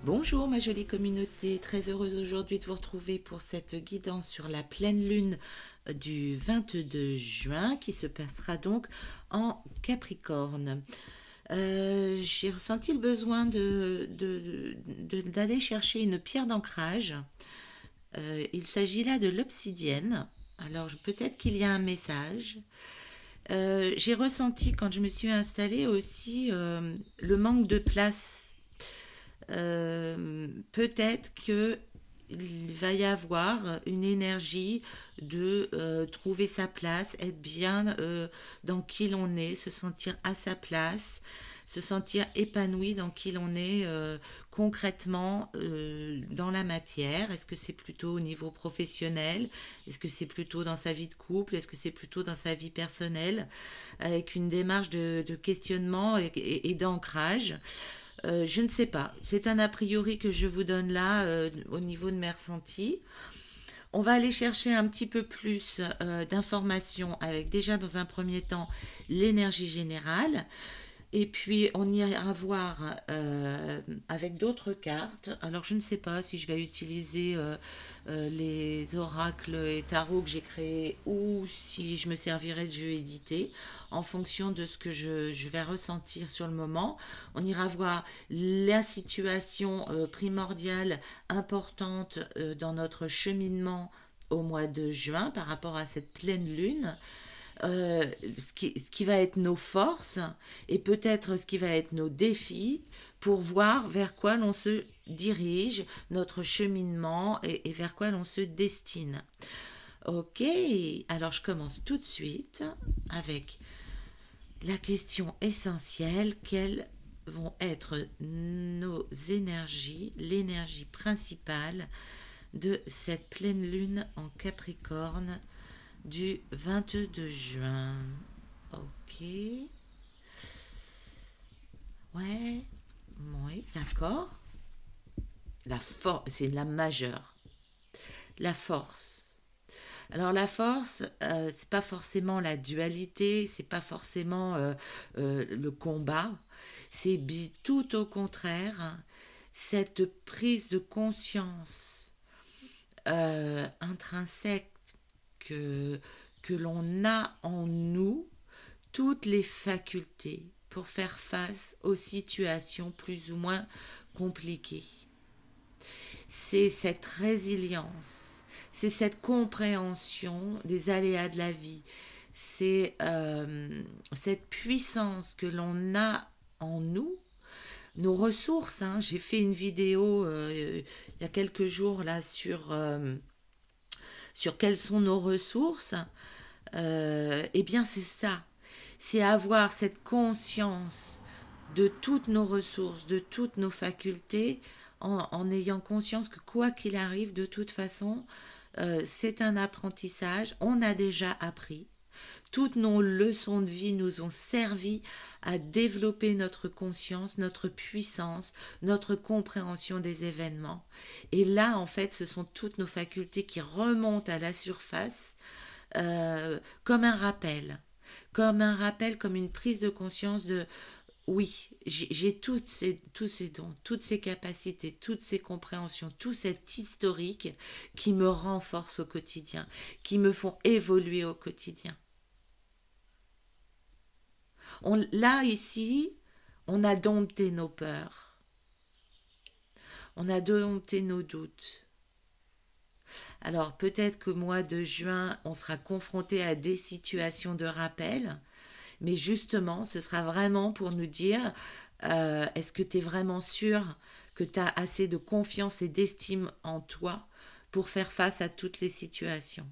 Bonjour ma jolie communauté, très heureuse aujourd'hui de vous retrouver pour cette guidance sur la pleine lune du 22 juin qui se passera donc en Capricorne. J'ai ressenti le besoin d'aller chercher une pierre d'ancrage. Il s'agit là de l'obsidienne. Alors peut-être qu'il y a un message. J'ai ressenti quand je me suis installée aussi le manque de place. Peut-être que il va y avoir une énergie de trouver sa place, être bien dans qui l'on est, se sentir à sa place, se sentir épanoui dans qui l'on est concrètement dans la matière. Est-ce que c'est plutôt au niveau professionnel? Est-ce que c'est plutôt dans sa vie de couple? Est-ce que c'est plutôt dans sa vie personnelle? Avec une démarche de questionnement et d'ancrage. Je ne sais pas. C'est un a priori que je vous donne là au niveau de mes ressentis. On va aller chercher un petit peu plus d'informations avec déjà dans un premier temps l'énergie générale. Et puis on ira voir avec d'autres cartes. Alors je ne sais pas si je vais utiliser les oracles et tarots que j'ai créés ou si je me servirai de jeux édités en fonction de ce que je vais ressentir sur le moment. On ira voir la situation primordiale, importante dans notre cheminement au mois de juin par rapport à cette pleine lune. Ce qui va être nos forces et peut-être ce qui va être nos défis pour voir vers quoi l'on se dirige, notre cheminement et vers quoi l'on se destine. Ok, alors je commence tout de suite avec la question essentielle, quelles vont être nos énergies, l'énergie principale de cette pleine lune en Capricorne du 22 juin. Ok. Ouais. Oui, d'accord. La force, c'est la majeure. La force. Alors la force, c'est pas forcément la dualité, c'est pas forcément le combat. C'est tout au contraire cette prise de conscience intrinsèque que, que l'on a en nous toutes les facultés pour faire face aux situations plus ou moins compliquées. C'est cette résilience, c'est cette compréhension des aléas de la vie, c'est cette puissance que l'on a en nous, nos ressources. Hein. J'ai fait une vidéo il y a quelques jours là sur quelles sont nos ressources. Eh bien, c'est ça. C'est avoir cette conscience de toutes nos ressources, de toutes nos facultés, en ayant conscience que quoi qu'il arrive, de toute façon, c'est un apprentissage. On a déjà appris. Toutes nos leçons de vie nous ont servi à développer notre conscience, notre puissance, notre compréhension des événements. Et là, en fait, ce sont toutes nos facultés qui remontent à la surface comme un rappel. Comme un rappel, comme une prise de conscience de oui, j'ai tous ces dons, toutes ces capacités, toutes ces compréhensions, tout cet historique qui me renforce au quotidien, qui me font évoluer au quotidien. Là, ici, on a dompté nos peurs, on a dompté nos doutes. Alors peut-être qu'au mois de juin, on sera confronté à des situations de rappel, mais justement, ce sera vraiment pour nous dire, est-ce que tu es vraiment sûr que tu as assez de confiance et d'estime en toi pour faire face à toutes les situations.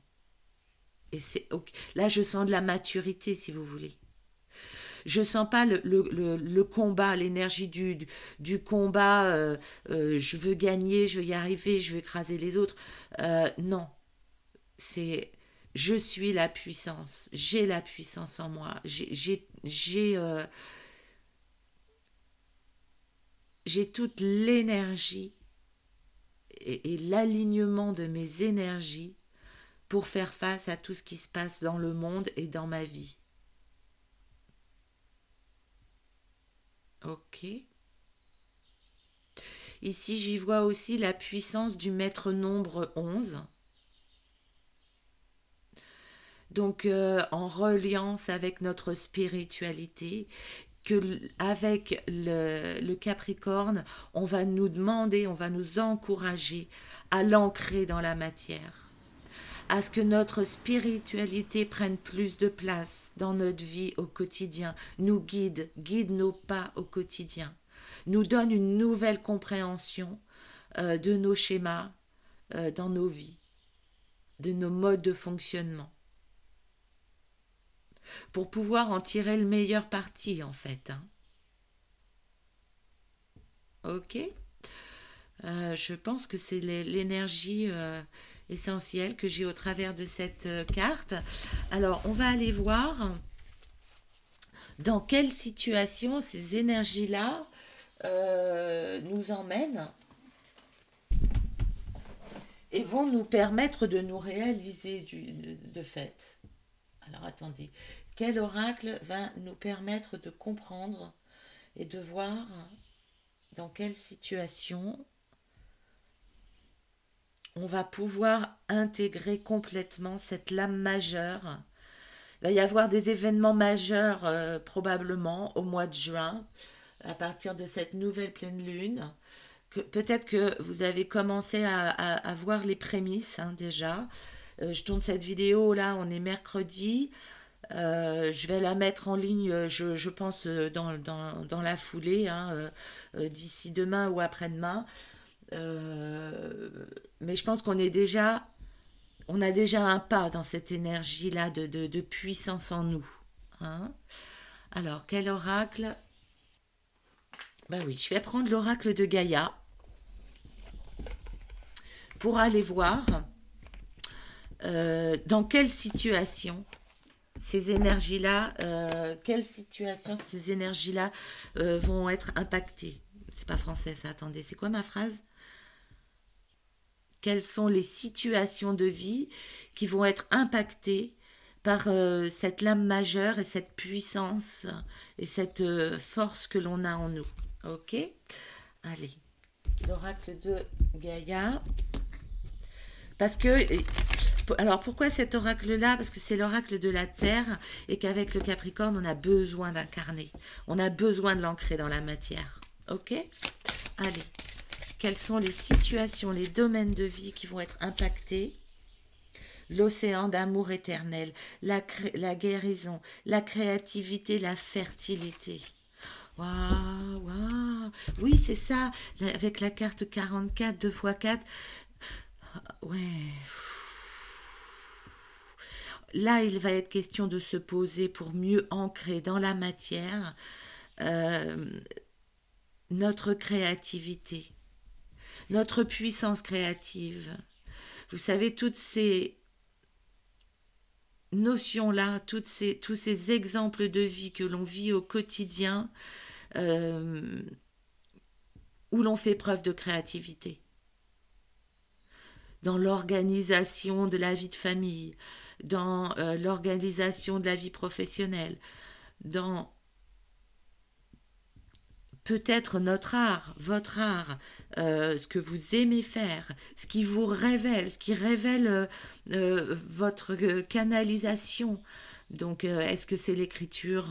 Et c'est okay. Là, je sens de la maturité, si vous voulez. Je sens pas le combat, l'énergie du combat. Je veux gagner, je veux y arriver, je veux écraser les autres. Non, c'est je suis la puissance. J'ai la puissance en moi. J'ai toute l'énergie et l'alignement de mes énergies pour faire face à tout ce qui se passe dans le monde et dans ma vie. Ok. Ici, j'y vois aussi la puissance du maître nombre 11. Donc, en reliance avec notre spiritualité, avec le Capricorne, on va nous demander, on va nous encourager à l'ancrer dans la matière, à ce que notre spiritualité prenne plus de place dans notre vie au quotidien, nous guide nos pas au quotidien, nous donne une nouvelle compréhension de nos schémas dans nos vies, de nos modes de fonctionnement, pour pouvoir en tirer le meilleur parti en fait. Hein. Ok. Je pense que c'est l'énergie essentielle que j'ai au travers de cette carte. Alors, on va aller voir dans quelle situation ces énergies-là nous emmènent et vont nous permettre de nous réaliser de fait. Alors, attendez. Quel oracle va nous permettre de comprendre et de voir dans quelle situation on va pouvoir intégrer complètement cette lame majeure. Il va y avoir des événements majeurs probablement au mois de juin, à partir de cette nouvelle pleine lune. Peut-être que vous avez commencé à voir les prémices hein, déjà. Je tourne cette vidéo là, on est mercredi. Je vais la mettre en ligne, je pense, dans la foulée, hein, d'ici demain ou après-demain. Mais je pense on a déjà un pas dans cette énergie-là de puissance en nous. Hein. Alors, quel oracle? Ben oui, je vais prendre l'oracle de Gaïa pour aller voir dans quelle situation ces énergies-là, ces énergies-là vont être impactées. C'est pas français ça, attendez, c'est quoi ma phrase? Quelles sont les situations de vie qui vont être impactées par cette lame majeure et cette puissance et cette force que l'on a en nous. Ok? Allez, l'oracle de Gaïa. Parce que, alors pourquoi cet oracle-là? Parce que c'est l'oracle de la Terre et qu'avec le Capricorne, on a besoin d'incarner. On a besoin de l'ancrer dans la matière. Ok? Allez. Quelles sont les situations, les domaines de vie qui vont être impactés? L'océan d'amour éternel, la guérison, la créativité, la fertilité. Waouh, waouh. Oui, c'est ça, avec la carte 44, 2x4. Ouais. Là, il va être question de se poser pour mieux ancrer dans la matière notre créativité, notre puissance créative. Vous savez, toutes ces notions-là, tous ces exemples de vie que l'on vit au quotidien, où l'on fait preuve de créativité. Dans l'organisation de la vie de famille, dans l'organisation de la vie professionnelle, dans peut-être notre art, votre art, ce que vous aimez faire, ce qui vous révèle, ce qui révèle votre canalisation. Donc, est-ce que c'est l'écriture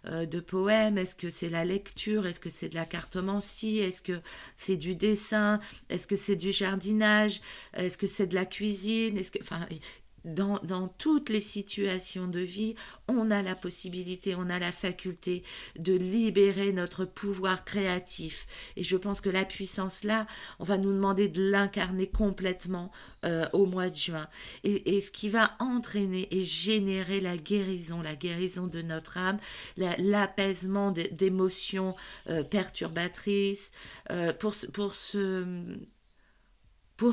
de poèmes? Est-ce que c'est la lecture? Est-ce que c'est de la cartomancie? Est-ce que c'est du dessin? Est-ce que c'est du jardinage? Est-ce que c'est de la cuisine? Enfin, dans toutes les situations de vie, on a la possibilité, on a la faculté de libérer notre pouvoir créatif. Et je pense que la puissance là, on va nous demander de l'incarner complètement au mois de juin. Et ce qui va entraîner et générer la guérison de notre âme, l'apaisement d'émotions perturbatrices, pour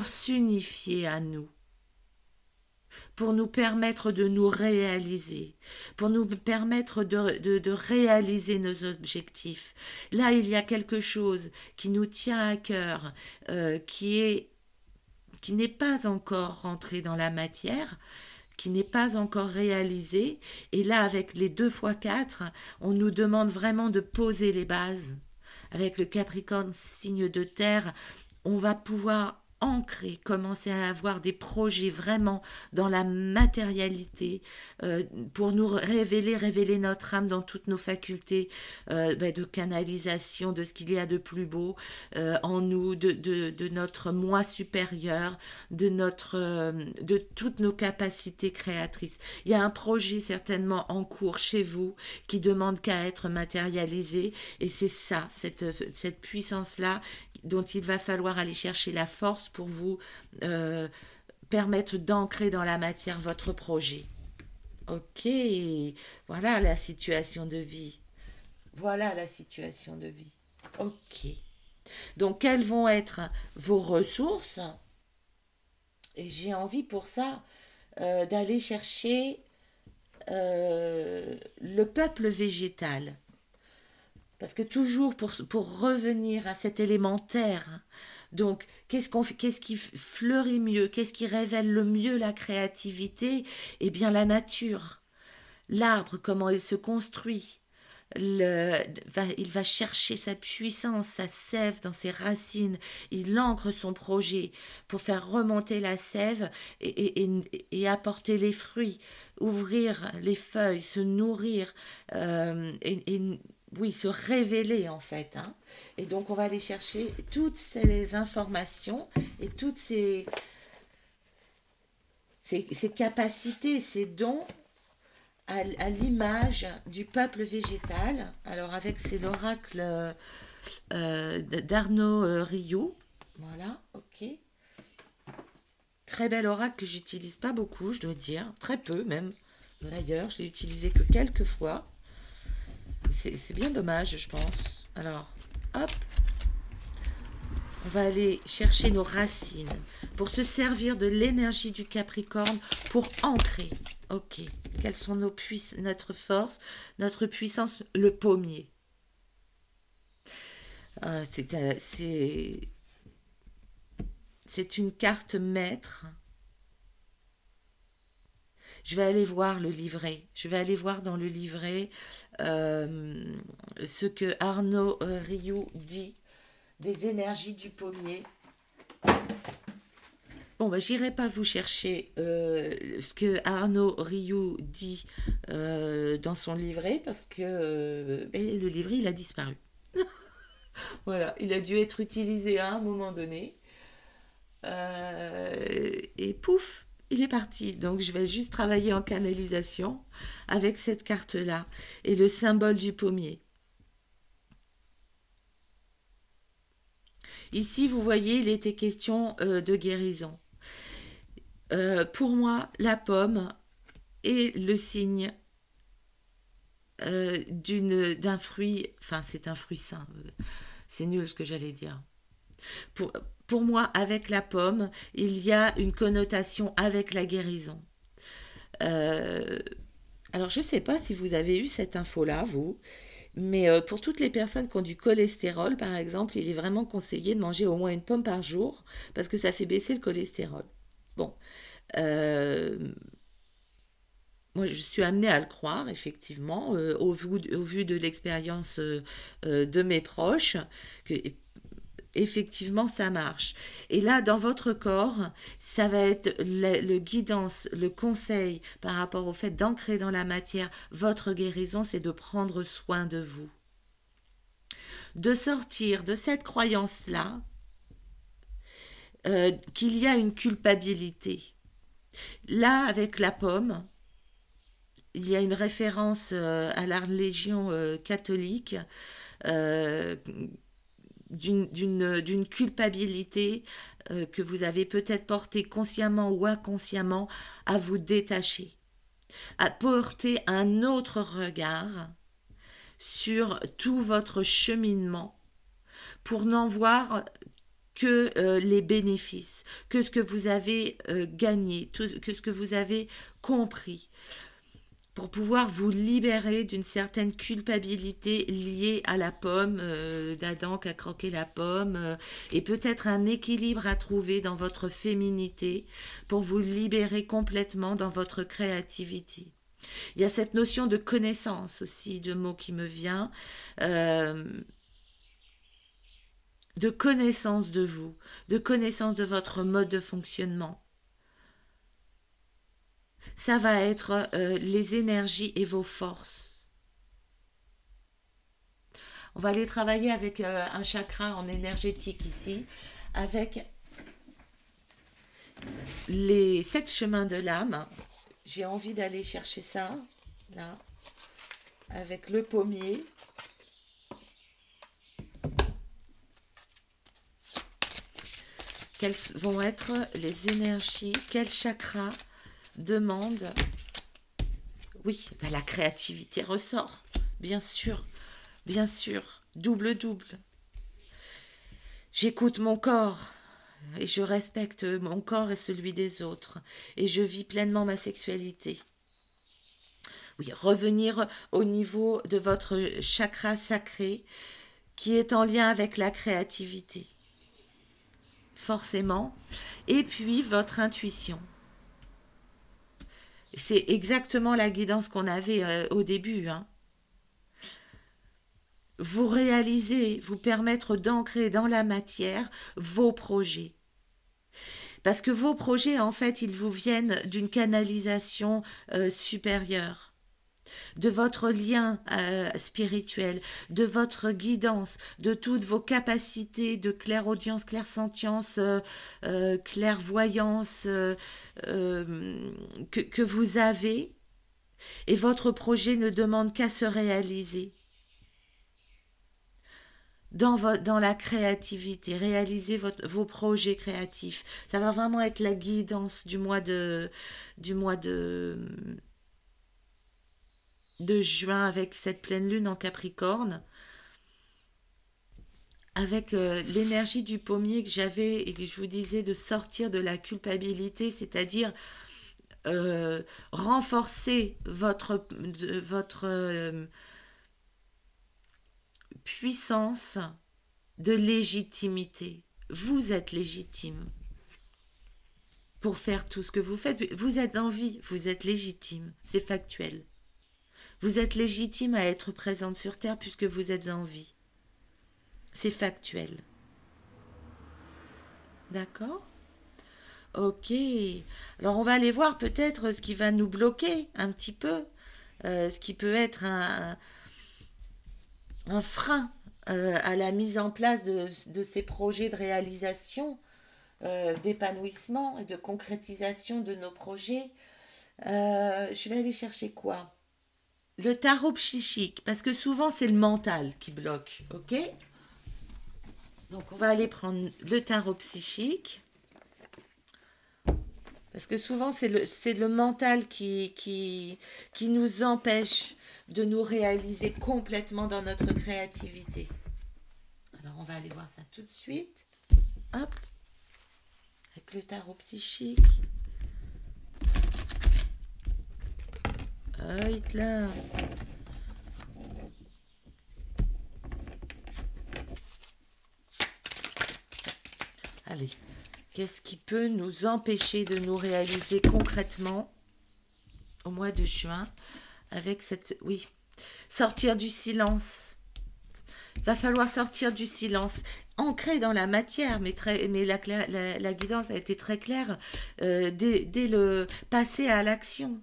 s'unifier à nous, pour nous permettre de nous réaliser, pour nous permettre de réaliser nos objectifs. Là, il y a quelque chose qui nous tient à cœur, qui n'est pas encore rentré dans la matière, qui n'est pas encore réalisé. Et là, avec les 2x4, on nous demande vraiment de poser les bases avec le Capricorne, signe de terre, on va pouvoir ancrer, commencer à avoir des projets vraiment dans la matérialité, pour nous révéler notre âme dans toutes nos facultés, de canalisation de ce qu'il y a de plus beau en nous, de notre moi supérieur, de toutes nos capacités créatrices. Il y a un projet certainement en cours chez vous qui demande qu'à être matérialisé, et c'est ça, cette puissance-là dont il va falloir aller chercher la force pour vous euh, permettre d'ancrer dans la matière votre projet. Ok, voilà la situation de vie. Voilà la situation de vie. Ok. Donc, quelles vont être vos ressources? Et j'ai envie pour ça d'aller chercher le peuple végétal. Parce que toujours pour revenir à cet élémentaire, donc qu'est-ce qui fleurit mieux, qu'est-ce qui révèle le mieux la créativité? Eh bien la nature, l'arbre, comment il se construit. Il va chercher sa puissance, sa sève dans ses racines. Il ancre son projet pour faire remonter la sève et apporter les fruits, ouvrir les feuilles, se nourrir oui, se révéler en fait. Hein. Et donc on va aller chercher toutes ces informations et toutes ces capacités, ces dons à l'image du peuple végétal. Alors avec c'est l'oracle d'Arnaud Rioux. Voilà, ok. Très bel oracle que j'utilise pas beaucoup, je dois dire, très peu même. D'ailleurs, je l'ai utilisé que quelques fois. C'est bien dommage, je pense. Alors, hop, on va aller chercher nos racines pour se servir de l'énergie du Capricorne pour ancrer. Ok, quelles sont notre force, notre puissance? Le pommier. C'est une carte maître. Je vais aller voir le livret. Je vais aller voir dans le livret ce que Arnaud Rioux dit des énergies du pommier. Bon, bah, j'irai pas vous chercher ce que Arnaud Rioux dit dans son livret parce que le livret, il a disparu. Voilà, il a dû être utilisé à un moment donné. Et pouf, il est parti. Donc je vais juste travailler en canalisation avec cette carte-là et le symbole du pommier. Ici, vous voyez, il était question de guérison. Pour moi, la pomme est le signe d'un fruit, enfin c'est un fruit sain, c'est nul ce que j'allais dire. Pour, pour moi, avec la pomme, il y a une connotation avec la guérison. Euh, alors, je ne sais pas si vous avez eu cette info-là, vous, mais pour toutes les personnes qui ont du cholestérol, par exemple, il est vraiment conseillé de manger au moins une pomme par jour parce que ça fait baisser le cholestérol. Bon, euh, moi, je suis amenée à le croire, effectivement, au vu de l'expérience de mes proches, que effectivement, ça marche. Et là, dans votre corps, ça va être le guidance, le conseil par rapport au fait d'ancrer dans la matière votre guérison, c'est de prendre soin de vous. De sortir de cette croyance-là qu'il y a une culpabilité. Là, avec la pomme, il y a une référence à la religion catholique euh, d'une culpabilité que vous avez peut-être portée consciemment ou inconsciemment à vous détacher, à porter un autre regard sur tout votre cheminement pour n'en voir que les bénéfices, que ce que vous avez gagné, que ce que vous avez compris, pour pouvoir vous libérer d'une certaine culpabilité liée à la pomme d'Adam qui a croqué la pomme et peut-être un équilibre à trouver dans votre féminité pour vous libérer complètement dans votre créativité. Il y a cette notion de connaissance aussi, de mot qui me vient. Euh, de connaissance de vous, de connaissance de votre mode de fonctionnement. Ça va être les énergies et vos forces. On va aller travailler avec un chakra en énergétique ici, avec les 7 chemins de l'âme. J'ai envie d'aller chercher ça, là, avec le pommier. Quelles vont être les énergies, quel chakra demande... Oui, bah la créativité ressort, bien sûr, double. J'écoute mon corps et je respecte mon corps et celui des autres et je vis pleinement ma sexualité. Oui, revenir au niveau de votre chakra sacré qui est en lien avec la créativité, forcément, et puis votre intuition. C'est exactement la guidance qu'on avait au début, hein. Vous réalisez, vous permettre d'ancrer dans la matière vos projets. Parce que vos projets, en fait, ils vous viennent d'une canalisation supérieure, de votre lien spirituel, de votre guidance, de toutes vos capacités de clairaudience, clairsentience, clairvoyance que vous avez. Et votre projet ne demande qu'à se réaliser. Dans la créativité, réaliser vos projets créatifs. Ça va vraiment être la guidance du mois de juin avec cette pleine lune en Capricorne, avec l'énergie du pommier que j'avais et que je vous disais de sortir de la culpabilité, c'est-à-dire renforcer votre puissance de légitimité. Vous êtes légitime pour faire tout ce que vous faites. Vous êtes en vie, vous êtes légitime, c'est factuel. Vous êtes légitime à être présente sur Terre puisque vous êtes en vie. C'est factuel. D'accord ? Ok. Alors on va aller voir peut-être ce qui va nous bloquer un petit peu, ce qui peut être un frein à la mise en place de ces projets de réalisation, d'épanouissement et de concrétisation de nos projets. Je vais aller chercher quoi? Le tarot psychique, parce que souvent c'est le mental qui bloque, ok? Donc on va aller prendre le tarot psychique, parce que souvent c'est le mental qui nous empêche de nous réaliser complètement dans notre créativité. Alors on va aller voir ça tout de suite. Hop, avec le tarot psychique. Ah, Hitler. Allez, qu'est-ce qui peut nous empêcher de nous réaliser concrètement au mois de juin avec cette... Oui, sortir du silence. Il va falloir sortir du silence, ancré dans la matière, mais la guidance a été très claire dès le passer à l'action.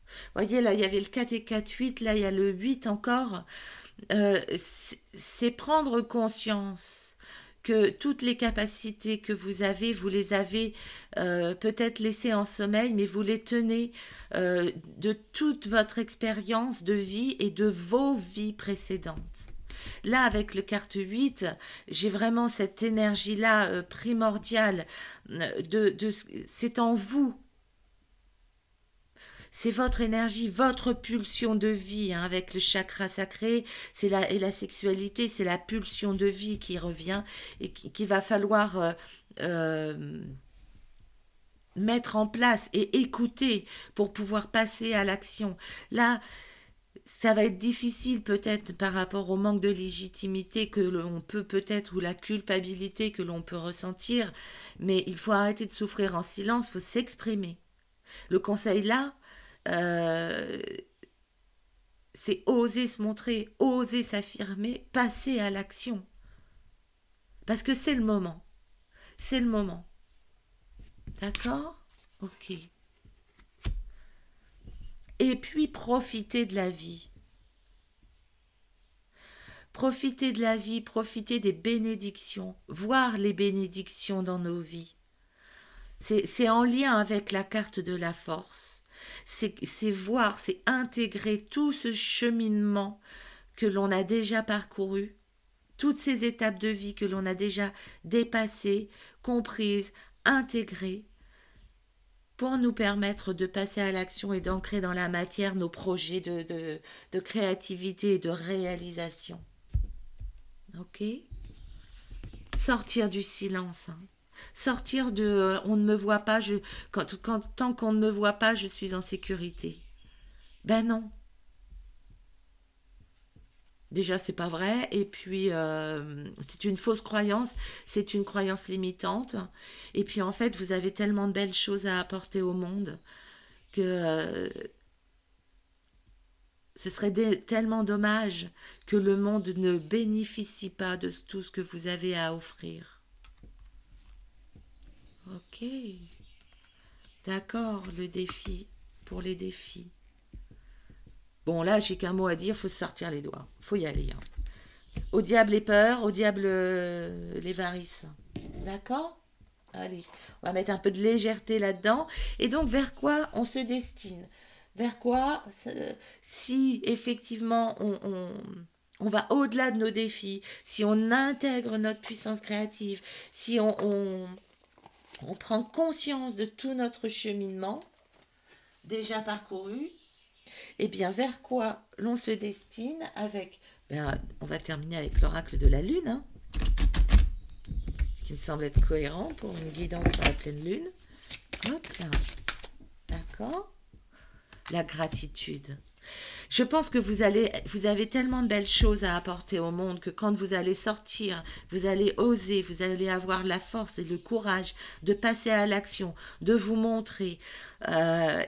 Vous voyez, là, il y avait le 4 et 4, 8, là, il y a le 8 encore. C'est prendre conscience que toutes les capacités que vous les avez peut-être laissées en sommeil, mais vous les tenez de toute votre expérience de vie et de vos vies précédentes. Là, avec le carte 8, j'ai vraiment cette énergie-là primordiale. C'est en vous. C'est votre énergie, votre pulsion de vie, hein, avec le chakra sacré, et la sexualité, c'est la pulsion de vie qui revient et qu'il va falloir mettre en place et écouter pour pouvoir passer à l'action. Là, ça va être difficile peut-être par rapport au manque de légitimité que l'on peut peut-être, ou la culpabilité que l'on peut ressentir, mais il faut arrêter de souffrir en silence, il faut s'exprimer. Le conseil là, c'est oser se montrer, oser s'affirmer, passer à l'action. Parce que c'est le moment. C'est le moment. D'accord? Ok. Et puis profitez de la vie. Profitez de la vie, profitez des bénédictions, voir les bénédictions dans nos vies. C'est en lien avec la carte de la force. C'est voir, c'est intégrer tout ce cheminement que l'on a déjà parcouru, toutes ces étapes de vie que l'on a déjà dépassées, comprises, intégrées, pour nous permettre de passer à l'action et d'ancrer dans la matière nos projets de créativité et de réalisation. Ok? Sortir du silence. Hein. Sortir de on ne me voit pas, tant qu'on ne me voit pas, je suis en sécurité. Ben non. Déjà, c'est pas vrai. Et puis, c'est une fausse croyance. C'est une croyance limitante. Et puis, en fait, vous avez tellement de belles choses à apporter au monde que ce serait tellement dommage que le monde ne bénéficie pas de tout ce que vous avez à offrir. Ok. D'accord, le défi. Pour les défis. Bon, là, j'ai qu'un mot à dire, faut se sortir les doigts. Faut y aller. Hein. Au diable les peurs, au diable les varices. D'accord? Allez, on va mettre un peu de légèreté là-dedans. Et donc, vers quoi on se destine? Vers quoi, si effectivement on va au-delà de nos défis, si on intègre notre puissance créative, si on prend conscience de tout notre cheminement déjà parcouru, eh bien, vers quoi l'on se destine avec... Ben, on va terminer avec l'oracle de la Lune, hein, ce qui me semble être cohérent pour une guidance sur la pleine Lune. Hop là. D'accord? La gratitude. Je pense que vous avez tellement de belles choses à apporter au monde que quand vous allez sortir, vous allez oser, vous allez avoir la force et le courage de passer à l'action, de vous montrer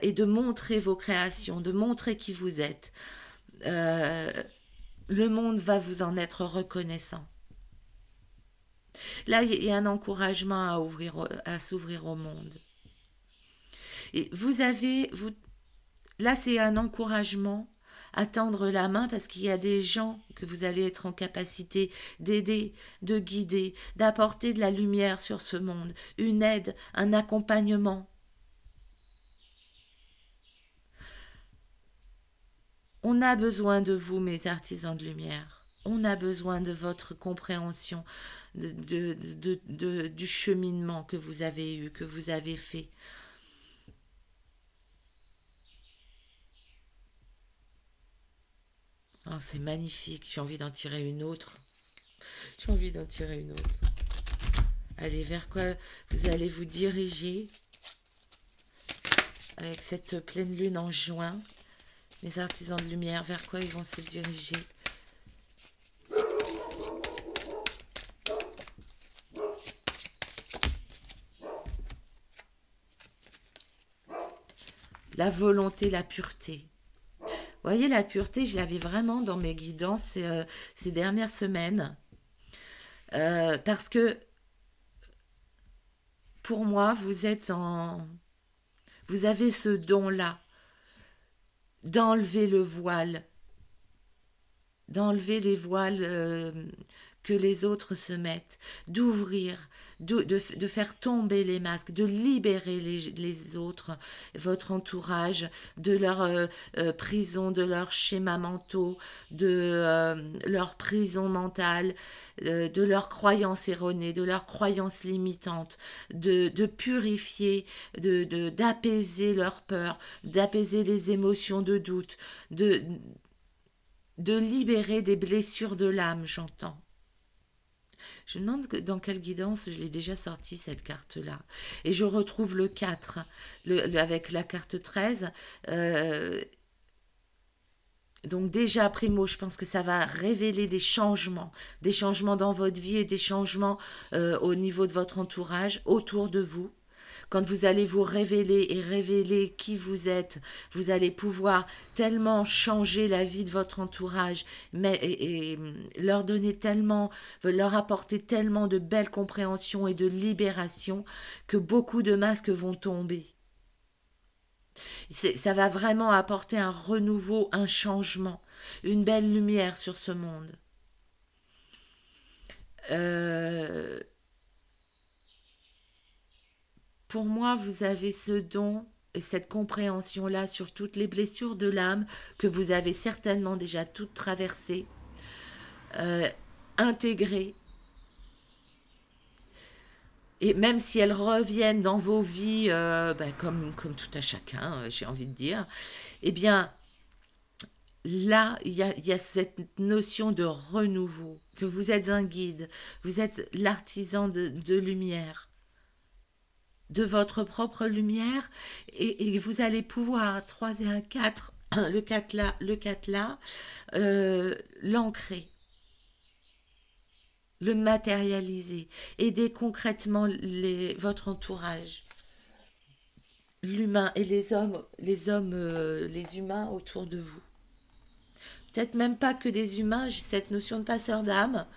et de montrer vos créations, de montrer qui vous êtes. Le monde va vous en être reconnaissant. Là, il y a un encouragement à s'ouvrir au monde. Et là, c'est un encouragement à tendre la main parce qu'il y a des gens que vous allez être en capacité d'aider, de guider, d'apporter de la lumière sur ce monde, une aide, un accompagnement. On a besoin de vous, mes artisans de lumière. On a besoin de votre compréhension du cheminement que vous avez eu, que vous avez fait. Oh, c'est magnifique, j'ai envie d'en tirer une autre. J'ai envie d'en tirer une autre. Allez, vers quoi vous allez vous diriger avec cette pleine lune en juin? Les artisans de lumière, vers quoi ils vont se diriger? La volonté, la pureté. Vous voyez, la pureté, je l'avais vraiment dans mes guidances ces dernières semaines. Parce que pour moi, vous avez ce don-là d'enlever le voile, d'enlever les voiles que les autres se mettent, d'ouvrir, de faire tomber les masques, de libérer les autres, votre entourage, de leur prison, de leurs schémas mentaux, de leur prison mentale, de leurs croyances erronées, de leurs croyances limitantes, de purifier, d'apaiser leurs peurs, d'apaiser les émotions de doute, de libérer des blessures de l'âme, j'entends. Je me demande dans quelle guidance je l'ai déjà sorti cette carte-là. Et je retrouve le 4, avec la carte 13. Donc déjà, primo, je pense que ça va révéler des changements dans votre vie et des changements au niveau de votre entourage, autour de vous. quand vous allez vous révéler et révéler qui vous êtes, vous allez pouvoir tellement changer la vie de votre entourage, et leur donner tellement, leur apporter tellement de belles compréhensions et de libération que beaucoup de masques vont tomber. Ça va vraiment apporter un renouveau, un changement, une belle lumière sur ce monde. Euh, pour moi, vous avez ce don et cette compréhension-là sur toutes les blessures de l'âme que vous avez certainement déjà toutes traversées, euh, intégrées. Et même si elles reviennent dans vos vies, comme tout à chacun, j'ai envie de dire, eh bien, là, il y a cette notion de renouveau, que vous êtes un guide, vous êtes l'artisan de lumière, de votre propre lumière, et vous allez pouvoir, 3 et un 4, le 4 là, l'ancrer, le matérialiser, aider concrètement votre entourage, l'humain et les humains autour de vous. Peut-être même pas que des humains, j'ai cette notion de passeur d'âme.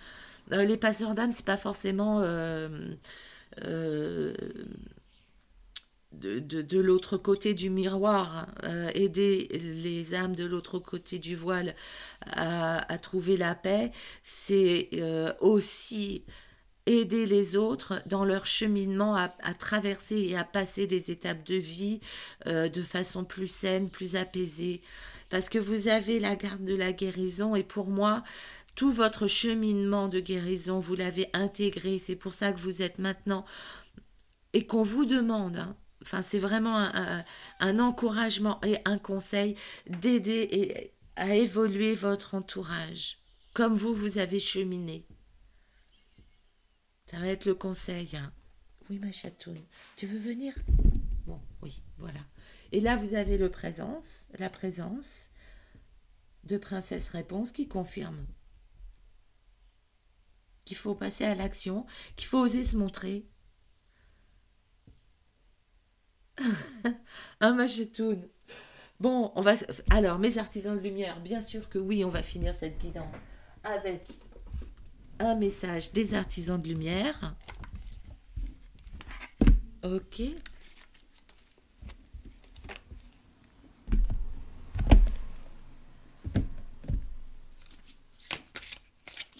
Les passeurs d'âme, c'est pas forcément euh, de l'autre côté du miroir, aider les âmes de l'autre côté du voile à trouver la paix, c'est aussi aider les autres dans leur cheminement à traverser et à passer des étapes de vie de façon plus saine, plus apaisée. Parce que vous avez la garde de la guérison et pour moi, tout votre cheminement de guérison, vous l'avez intégré. C'est pour ça que vous êtes maintenant et qu'on vous demande, hein, enfin c'est vraiment un encouragement et un conseil d'aider à évoluer votre entourage, comme vous avez cheminé. Ça va être le conseil. Hein. Oui, ma chatoune, tu veux venir? Bon, oui, voilà. Et là, vous avez la présence de Princesse Réponse qui confirme qu'il faut passer à l'action, qu'il faut oser se montrer. Hein, ma chatoune? Bon, alors, mes artisans de lumière, bien sûr que oui, on va finir cette guidance avec un message des artisans de lumière. Ok.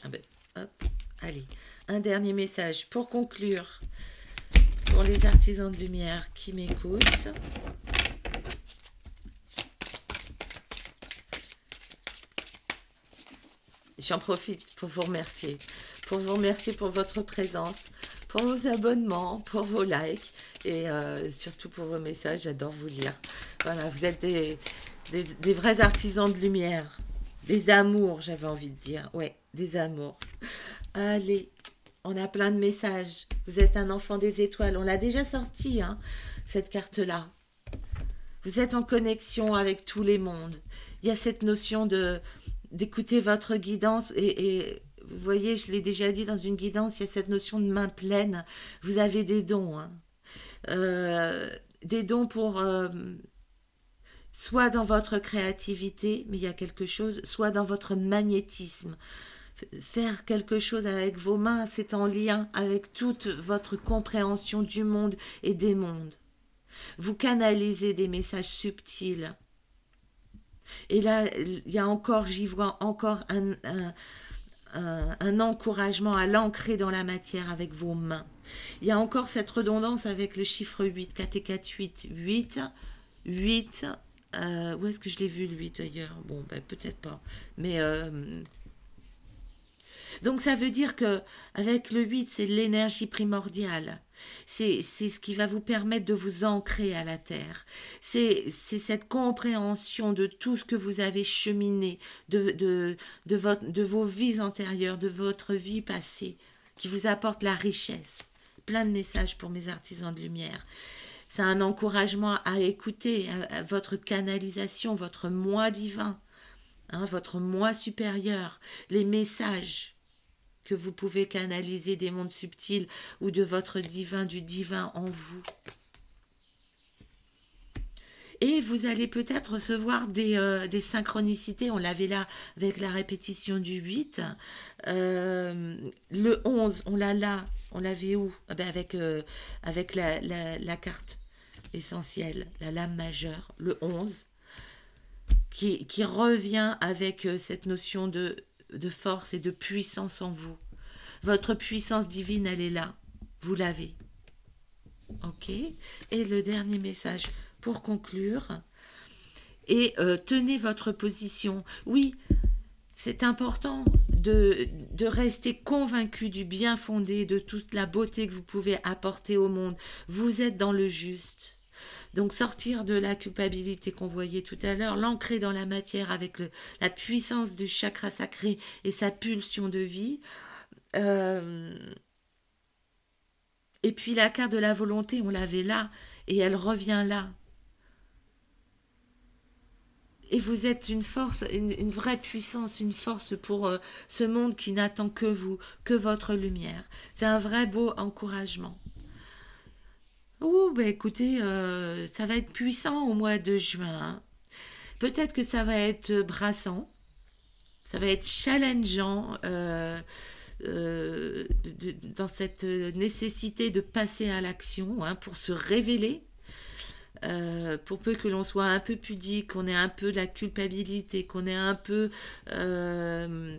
Ah ben, hop, allez. Un dernier message pour conclure pour les artisans de lumière qui m'écoutent. J'en profite pour vous remercier. Pour vous remercier pour votre présence, pour vos abonnements, pour vos likes et surtout pour vos messages. J'adore vous lire. Voilà, vous êtes des vrais artisans de lumière. Des amours, j'avais envie de dire. Ouais, des amours. Allez, on a plein de messages. Vous êtes un enfant des étoiles. On l'a déjà sorti, hein, cette carte-là. Vous êtes en connexion avec tous les mondes. Il y a cette notion d'écouter votre guidance et vous voyez, je l'ai déjà dit dans une guidance, il y a cette notion de main pleine. Vous avez des dons, hein. Des dons pour soit dans votre créativité, mais il y a quelque chose, soit dans votre magnétisme. Faire quelque chose avec vos mains, c'est en lien avec toute votre compréhension du monde et des mondes. Vous canalisez des messages subtils. Et là, il y a encore, j'y vois encore un encouragement à l'ancrer dans la matière avec vos mains. Il y a encore cette redondance avec le chiffre 8, 4 et 4, 8, 8, 8, où est-ce que je l'ai vu le 8 d'ailleurs? Bon, ben, peut-être pas. Mais donc ça veut dire que avec le 8, c'est l'énergie primordiale. C'est ce qui va vous permettre de vous ancrer à la terre. C'est cette compréhension de tout ce que vous avez cheminé, de vos vies antérieures, de votre vie passée, qui vous apporte la richesse. Plein de messages pour mes artisans de lumière. C'est un encouragement à écouter à votre canalisation, votre moi divin, hein, votre moi supérieur, les messages que vous pouvez canaliser des mondes subtils ou de votre divin, du divin en vous. Et vous allez peut-être recevoir des synchronicités. On l'avait là avec la répétition du 8. Le 11, on l'a là. On l'avait où? Ah ben avec la carte essentielle, la lame majeure, le 11, qui revient avec cette notion de force et de puissance en vous. Votre puissance divine, elle est là. Vous l'avez. OK. Et le dernier message pour conclure. Et tenez votre position. Oui, c'est important de rester convaincu du bien fondé, de toute la beauté que vous pouvez apporter au monde. Vous êtes dans le juste. Donc sortir de la culpabilité qu'on voyait tout à l'heure, l'ancrer dans la matière avec la puissance du chakra sacré et sa pulsion de vie. Euh, et puis la carte de la volonté, on l'avait là et elle revient là. Et vous êtes une force, une vraie puissance, une force pour ce monde qui n'attend que vous, que votre lumière. C'est un vrai beau encouragement. Ouh, ben écoutez, ça va être puissant au mois de juin, hein. Peut-être que ça va être brassant, ça va être challengeant dans cette nécessité de passer à l'action, hein, pour se révéler. Pour peu que l'on soit un peu pudique, qu'on ait un peu de la culpabilité, qu'on ait un peu euh,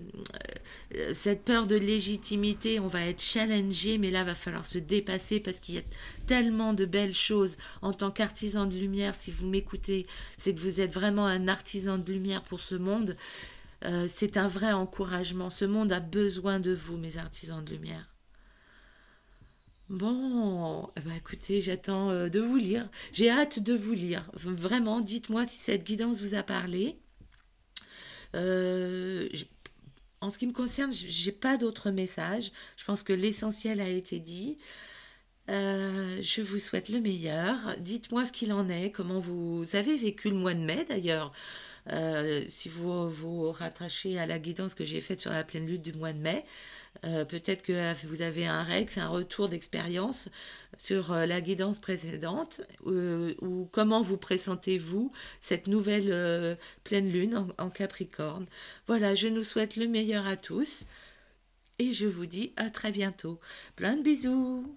cette peur de légitimité, on va être challengé, mais là, va falloir se dépasser parce qu'il y a tellement de belles choses en tant qu'artisan de lumière. Si vous m'écoutez, c'est que vous êtes vraiment un artisan de lumière pour ce monde. C'est un vrai encouragement. Ce monde a besoin de vous, mes artisans de lumière. Bon, eh ben écoutez, j'attends de vous lire. J'ai hâte de vous lire. Vraiment, dites-moi si cette guidance vous a parlé. Euh, j- En ce qui me concerne, j'ai pas d'autres messages. Je pense que l'essentiel a été dit. Je vous souhaite le meilleur. Dites-moi ce qu'il en est, comment vous avez vécu le mois de mai d'ailleurs. Si vous vous rattachez à la guidance que j'ai faite sur la pleine lune du mois de mai, peut-être que vous avez un REX, un retour d'expérience sur la guidance précédente, ou comment vous pressentez-vous cette nouvelle pleine lune en Capricorne. Voilà, je nous souhaite le meilleur à tous et je vous dis à très bientôt. Plein de bisous.